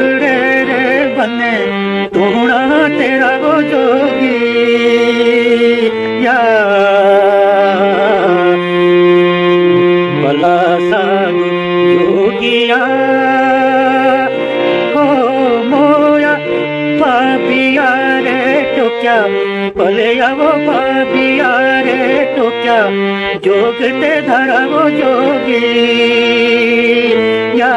पकड़े रे बने टूणा तेरा वो जोगी या भला साधु जोगिया हो मोया पापिया रे तो क्या भले वो पापिया रे तो क्या जोग ते धरा वो जोगी या